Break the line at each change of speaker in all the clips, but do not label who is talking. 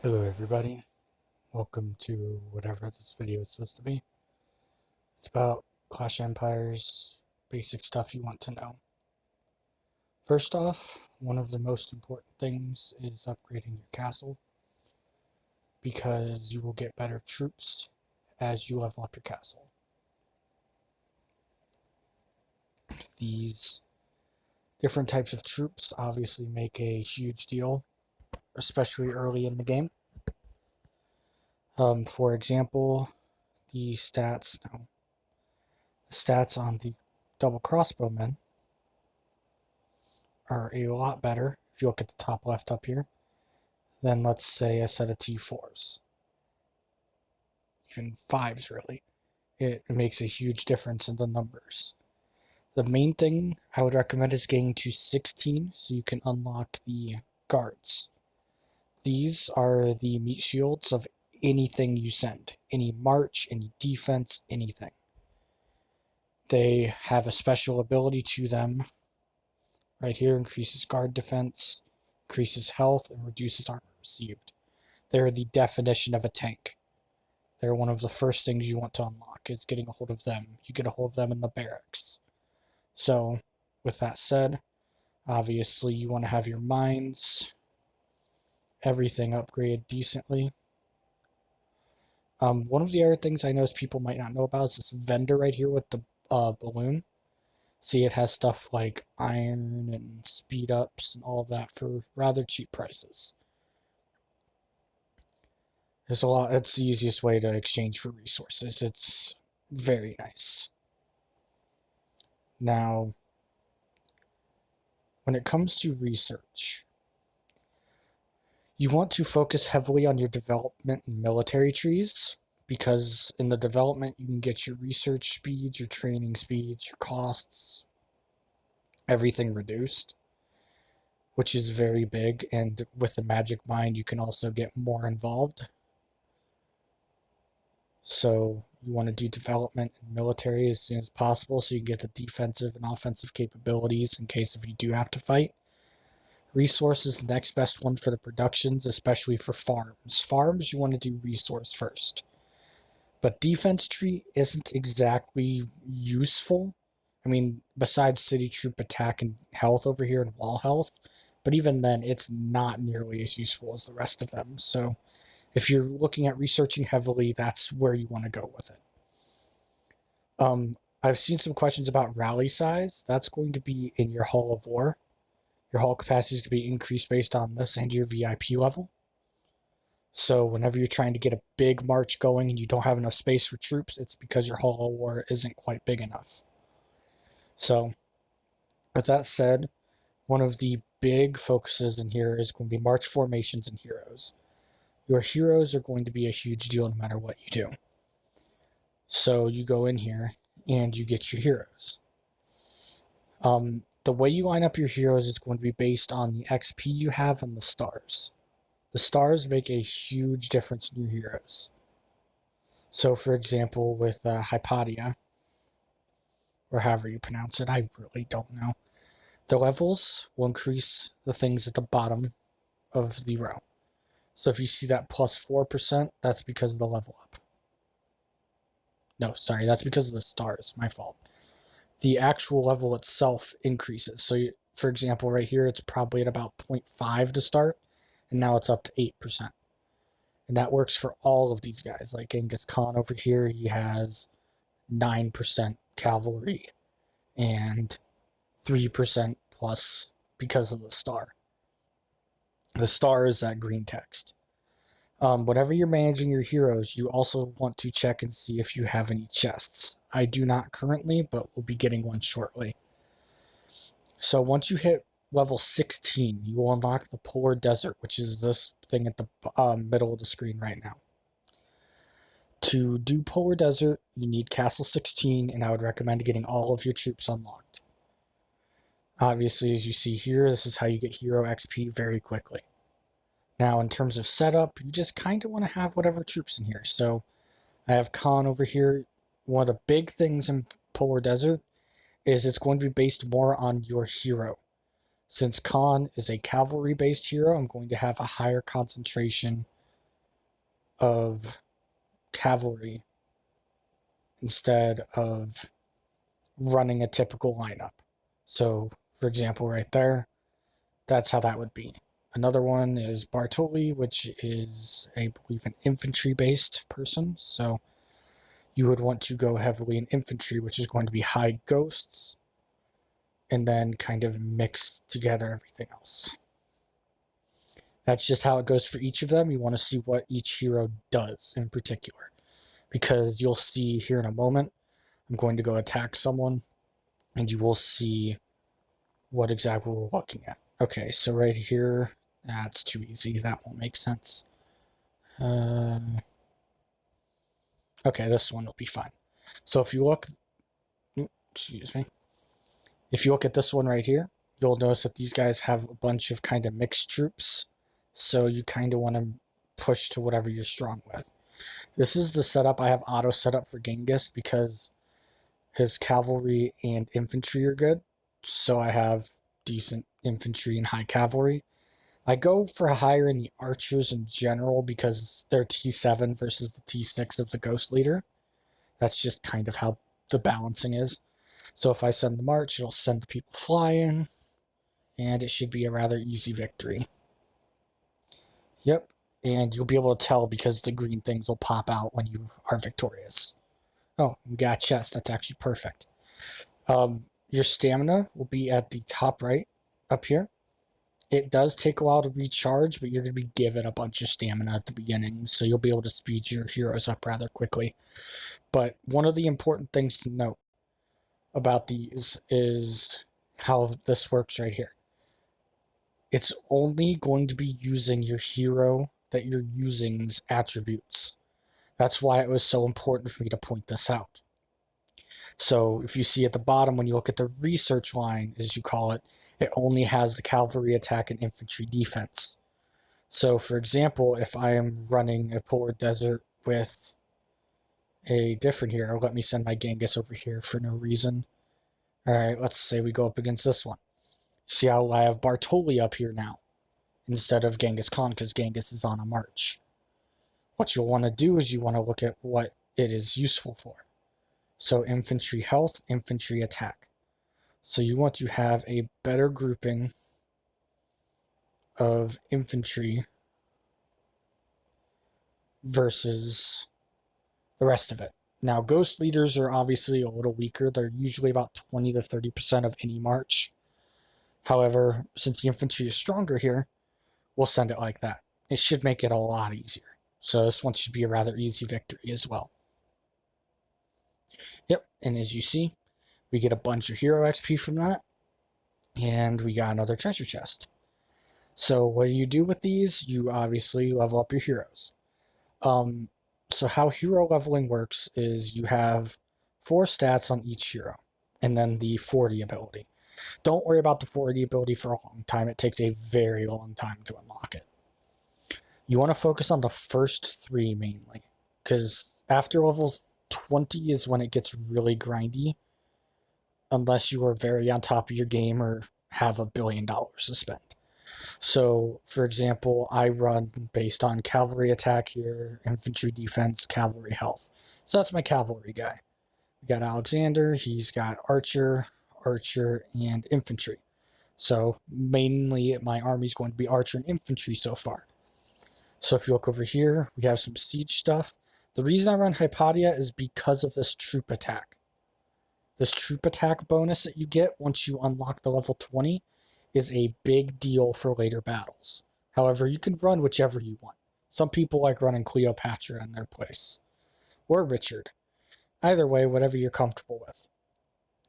Hello everybody, welcome to whatever this video is supposed to be. It's about Clash Empires, basic stuff you want to know. First off, one of the most important things is upgrading your castle, because you will get better troops as you level up your castle. These different types of troops obviously make a huge deal, especially early in the game. For example, the stats on the double crossbowmen are a lot better, if you look at the top left up here, than, let's say, a set of T4s. Even 5s, really. It makes a huge difference in the numbers. The main thing I would recommend is getting to 16 so you can unlock the guards. These are the meat shields of anything you send. Any march, any defense, anything. They have a special ability to them. Right here, increases guard defense, increases health, and reduces armor received. They're the definition of a tank. They're one of the first things you want to unlock, is getting a hold of them. You get a hold of them in the barracks. So, with that said, obviously you want to have your mines, everything upgraded decently. One of the other things I noticed people might not know about is this vendor right here with the balloon. See, it has stuff like iron and speed ups and all of that for rather cheap prices. There's a lot. It's the easiest way to exchange for resources. It's very nice. Now, when it comes to research, you want to focus heavily on your development and military trees, because in the development you can get your research speeds, your training speeds, your costs, everything reduced, which is very big, and with the magic mind you can also get more involved. So you want to do development and military as soon as possible so you can get the defensive and offensive capabilities in case if you do have to fight. Resource is the next best one for the productions, especially for farms. Farms, you want to do resource first. But defense tree isn't exactly useful. I mean, besides city troop attack and health over here and wall health, but even then, it's not nearly as useful as the rest of them. So if you're looking at researching heavily, that's where you want to go with it. I've seen some questions about rally size. That's going to be in your Hall of War. Your hall capacity is going to be increased based on this and your VIP level. So whenever you're trying to get a big march going and you don't have enough space for troops, it's because your Hall of War isn't quite big enough. So, with that said, one of the big focuses in here is going to be march formations and heroes. Your heroes are going to be a huge deal no matter what you do. So you go in here and you get your heroes. The way you line up your heroes is going to be based on the XP you have and the stars. The stars make a huge difference in your heroes. So, for example, with Hypatia, or however you pronounce it, I really don't know. The levels will increase the things at the bottom of the row. So if you see that plus 4%, that's because of the level up. No, sorry, that's because of the stars. My fault. The actual level itself increases. So, for example, right here, it's probably at about 0.5 to start, and now it's up to 8%. And that works for all of these guys. Like Genghis Khan over here, he has 9% cavalry and 3% plus because of the star. The star is that green text. Whenever you're managing your heroes, you also want to check and see if you have any chests. I do not currently, but we'll be getting one shortly. So once you hit level 16, you will unlock the Polar Desert, which is this thing at the middle of the screen right now. To do Polar Desert, you need Castle 16, and I would recommend getting all of your troops unlocked. Obviously, as you see here, this is how you get hero XP very quickly. Now, in terms of setup, you just kind of want to have whatever troops in here. So, I have Khan over here. One of the big things in Polar Desert is it's going to be based more on your hero. Since Khan is a cavalry-based hero, I'm going to have a higher concentration of cavalry instead of running a typical lineup. So, for example, right there, that's how that would be. Another one is Bartoli, which is, I believe, an infantry-based person. So you would want to go heavily in infantry, which is going to be high ghosts, and then kind of mix together everything else. That's just how it goes for each of them. You want to see what each hero does in particular, because you'll see here in a moment, I'm going to go attack someone, and you will see what exactly we're looking at. Okay, so right here, that's too easy. That won't make sense. Okay, this one will be fine. So if you look, excuse me, if you look at this one right here, you'll notice that these guys have a bunch of kind of mixed troops. So you kind of want to push to whatever you're strong with. This is the setup I have auto set up for Genghis because his cavalry and infantry are good. So I have decent infantry and high cavalry. I go for higher in the archers in general because they're T7 versus the T6 of the Ghost Leader. That's just kind of how the balancing is. So if I send the march, it'll send the people flying, and it should be a rather easy victory. Yep, and you'll be able to tell because the green things will pop out when you are victorious. Oh, we got a chest. That's actually perfect. Your stamina will be at the top right up here. It does take a while to recharge, but you're going to be given a bunch of stamina at the beginning, so you'll be able to speed your heroes up rather quickly. But one of the important things to note about these is how this works right here. It's only going to be using your hero that you're using's attributes. That's why it was so important for me to point this out. So if you see at the bottom, when you look at the research line, as you call it, it only has the cavalry attack and infantry defense. So for example, if I am running a polar desert with a different hero, let me send my Genghis over here for no reason. Alright, let's say we go up against this one. See how I have Bartoli up here now, instead of Genghis Khan, because Genghis is on a march. What you'll want to do is you want to look at what it is useful for. So infantry health, infantry attack. So you want to have a better grouping of infantry versus the rest of it. Now, ghost leaders are obviously a little weaker. They're usually about 20 to 30% of any march. However, since the infantry is stronger here, we'll send it like that. It should make it a lot easier. So this one should be a rather easy victory as well. Yep, and as you see, we get a bunch of hero XP from that, and we got another treasure chest. So what do you do with these? You obviously level up your heroes. So how hero leveling works is you have 4 stats on each hero, and then the 40 ability. Don't worry about the 40 ability for a long time. It takes a very long time to unlock it. You want to focus on the first 3 mainly, because after levels 20 is when it gets really grindy, unless you are very on top of your game or have $1 billion to spend. So, for example, I run based on cavalry attack here, infantry defense, cavalry health. So that's my cavalry guy. We got Alexander, he's got archer, and infantry. So mainly my army's going to be archer and infantry so far. So if you look over here, we have some siege stuff. The reason I run Hypatia is because of this troop attack. This troop attack bonus that you get once you unlock the level 20 is a big deal for later battles. However, you can run whichever you want. Some people like running Cleopatra in their place. Or Richard. Either way, whatever you're comfortable with.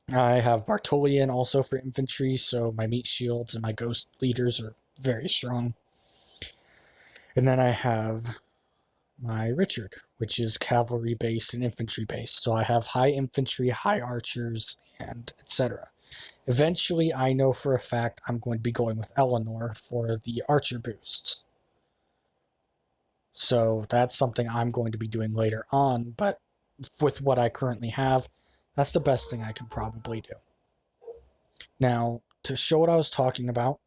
I have Bartolian also for infantry, so my meat shields and my ghost leaders are very strong. And then I have my Richard, which is cavalry based and infantry based. So I have high infantry, high archers, and etc. Eventually, I know for a fact I'm going to be going with Eleanor for the archer boosts. So that's something I'm going to be doing later on, but with what I currently have, that's the best thing I can probably do. Now, to show what I was talking about,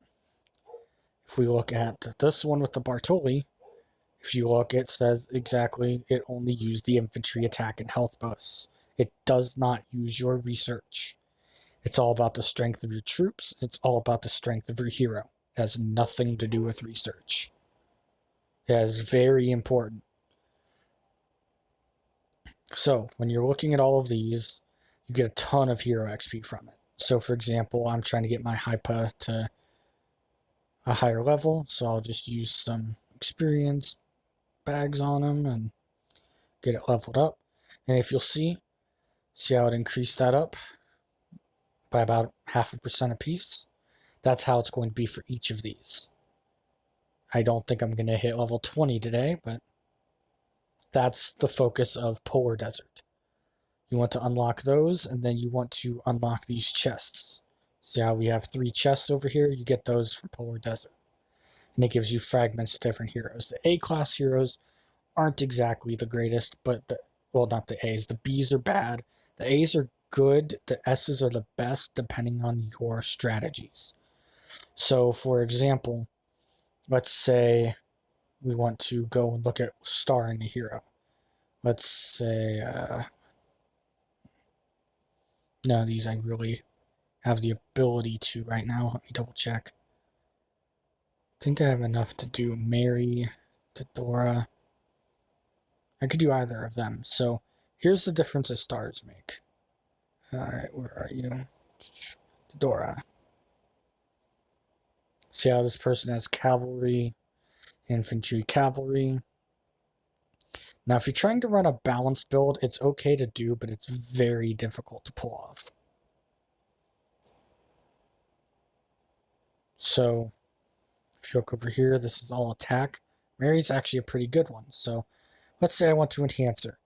if we look at this one with the Bartoli, If you look, it says exactly it only used the infantry attack and health buffs. It does not use your research. It's all about the strength of your troops. It's all about the strength of your hero. It has nothing to do with research. It is very important. So when you're looking at all of these, you get a ton of hero XP from it. So for example, I'm trying to get my Hypa to a higher level, so I'll just use some experience bags on him and get it leveled up. And if you'll see how it increased that up by about 0.5% apiece. That's how it's going to be for each of these. I don't think I'm going to hit level 20 today, but that's the focus of Polar Desert. You want to unlock those, and then you want to unlock these chests. See how we have 3 chests over here? You get those from Polar Desert. And it gives you fragments to different heroes. The A-class heroes aren't exactly the greatest, but not the A's. The B's are bad. The A's are good. The S's are the best, depending on your strategies. So, for example, let's say we want to go and look at starring a hero. Let's say, none of these I really have the ability to right now. Let me double check. I think I have enough to do Mary, Dora. I could do either of them. So here's the difference that stars make. Alright, where are you? Dora. See how this person has cavalry, infantry, cavalry. Now, if you're trying to run a balanced build, it's okay to do, but it's very difficult to pull off. So, if you look over here, this is all attack. Mary's actually a pretty good one. So, let's say I want to enhance her.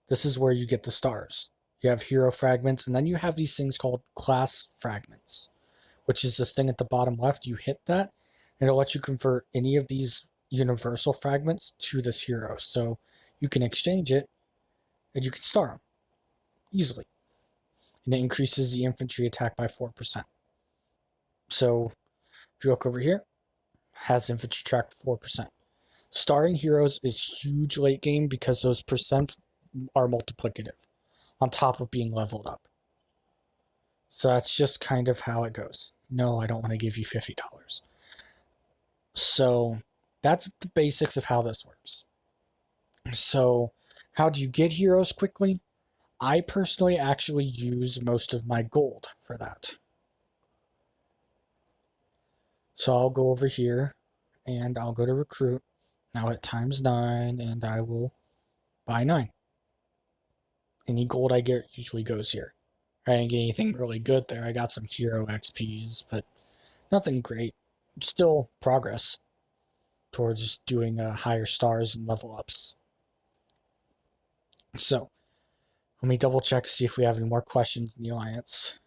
This is where you get the stars. You have hero fragments, and then you have these things called class fragments, which is this thing at the bottom left. You hit that, and it'll let you convert any of these universal fragments to this hero. So you can exchange it, and you can star them easily. And it increases the infantry attack by 4%. So if you look over here, has infantry attack 4%. Starring heroes is huge late game because those percents are multiplicative on top of being leveled up. So that's just kind of how it goes. No, I don't want to give you $50. So that's the basics of how this works. So how do you get heroes quickly? I personally actually use most of my gold for that. So I'll go over here and I'll go to recruit. Now hit ×9 and I will buy 9. Any gold I get usually goes here. I didn't get anything really good there. I got some hero XPs, but nothing great. Still progress towards doing higher stars and level ups. So, let me double check to see if we have any more questions in the alliance.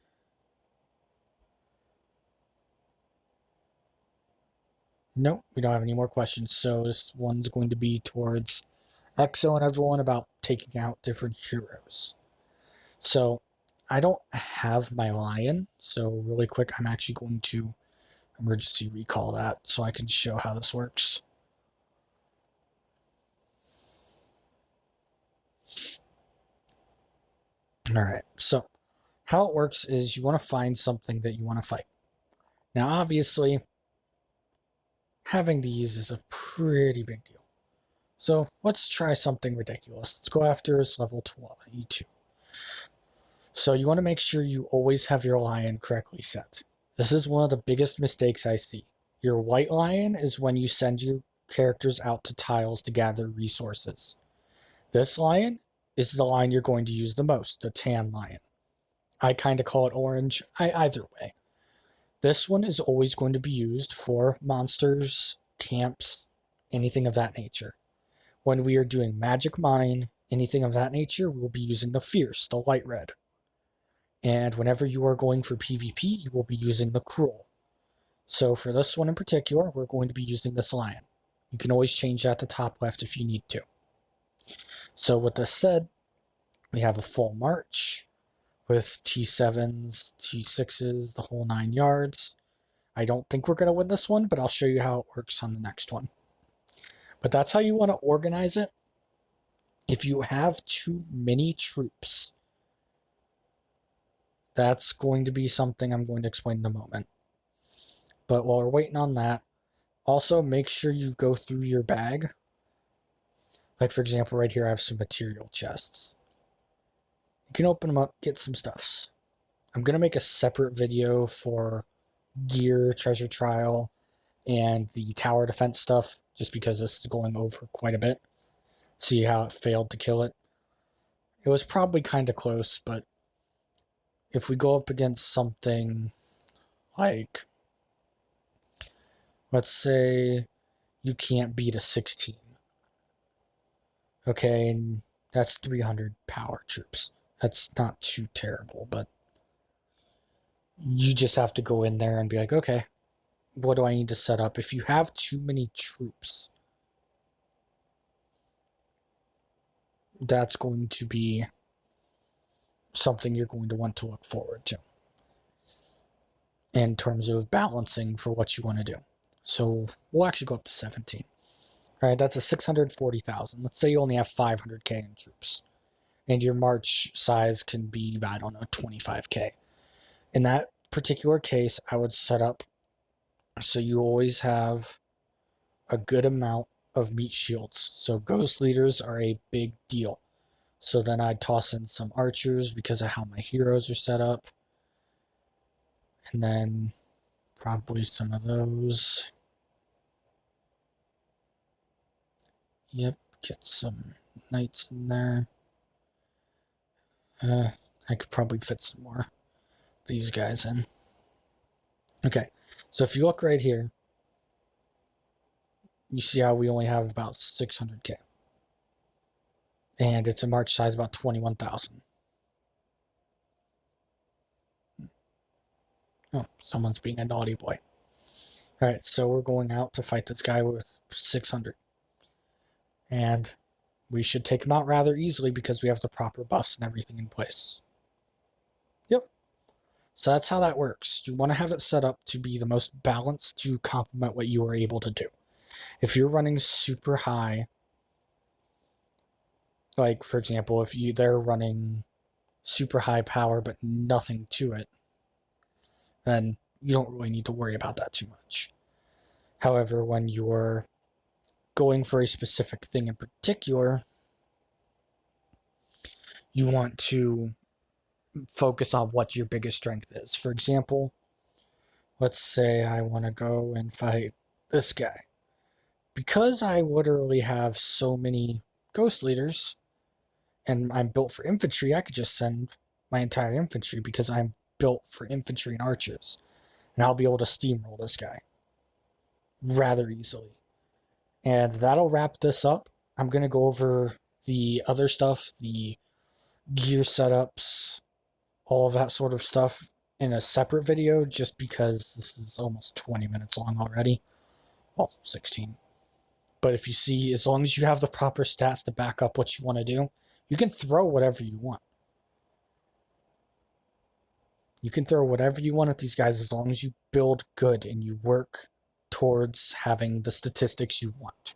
Nope, we don't have any more questions. So this one's going to be towards Exo and everyone about taking out different heroes. So I don't have my lion. So really quick, I'm actually going to emergency recall that so I can show how this works. Alright, so how it works is you want to find something that you want to fight. Now obviously, having these is a pretty big deal. So let's try something ridiculous. Let's go after this level 22. So you want to make sure you always have your lion correctly set. This is one of the biggest mistakes I see. Your white lion is when you send your characters out to tiles to gather resources. This lion is the lion you're going to use the most, the tan lion. I kind of call it orange, either way. This one is always going to be used for monsters, camps, anything of that nature. When we are doing magic mine, anything of that nature, we'll be using the fierce, the light red. And whenever you are going for PvP, you will be using the cruel. So for this one in particular, we're going to be using this lion. You can always change that to top left if you need to. So with this said, we have a full march with T7s, T6s, the whole 9 yards. I don't think we're going to win this one, but I'll show you how it works on the next one. But that's how you want to organize it. If you have too many troops, that's going to be something I'm going to explain in a moment. But while we're waiting on that, also make sure you go through your bag. Like, for example, right here I have some material chests. You can open them up, get some stuffs. I'm going to make a separate video for gear, treasure trial, and the tower defense stuff, just because this is going over quite a bit. See how it failed to kill it. It was probably kind of close, but if we go up against something like, let's say you can't beat a 16. Okay, and that's 300 power troops. That's not too terrible, but you just have to go in there and be like, okay, what do I need to set up? If you have too many troops, that's going to be something you're going to want to look forward to in terms of balancing for what you want to do. So we'll actually go up to 17. All right, that's a 640,000. Let's say you only have 500k in troops, and your march size can be, I don't know, 25k. In that particular case, I would set up so you always have a good amount of meat shields. So ghost leaders are a big deal. So then I'd toss in some archers because of how my heroes are set up. And then probably some of those. Yep, get some knights in there. I could probably fit some more of these guys in. Okay, so if you look right here, you see how we only have about 600k. And it's a march size about 21,000. Oh, someone's being a naughty boy. Alright, so we're going out to fight this guy with 600. And we should take him out rather easily because we have the proper buffs and everything in place. Yep. So that's how that works. You want to have it set up to be the most balanced to complement what you are able to do. If you're running super high, like for example, if they're running super high power but nothing to it, then you don't really need to worry about that too much. However, when you're going for a specific thing in particular, you want to focus on what your biggest strength is. For example, let's say I want to go and fight this guy. Because I literally have so many ghost leaders and I'm built for infantry, I could just send my entire infantry because I'm built for infantry and archers. And I'll be able to steamroll this guy rather easily. And that'll wrap this up. I'm going to go over the other stuff, the gear setups, all of that sort of stuff in a separate video just because this is almost 20 minutes long already. Well, 16. But if you see, as long as you have the proper stats to back up what you want to do, you can throw whatever you want. You can throw whatever you want at these guys as long as you build good and you work towards having the statistics you want.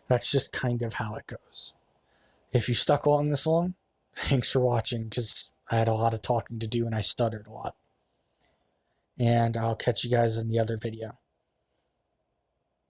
That's just kind of how it goes. If you stuck along this long, thanks for watching, because I had a lot of talking to do and I stuttered a lot. And I'll catch you guys in the other video.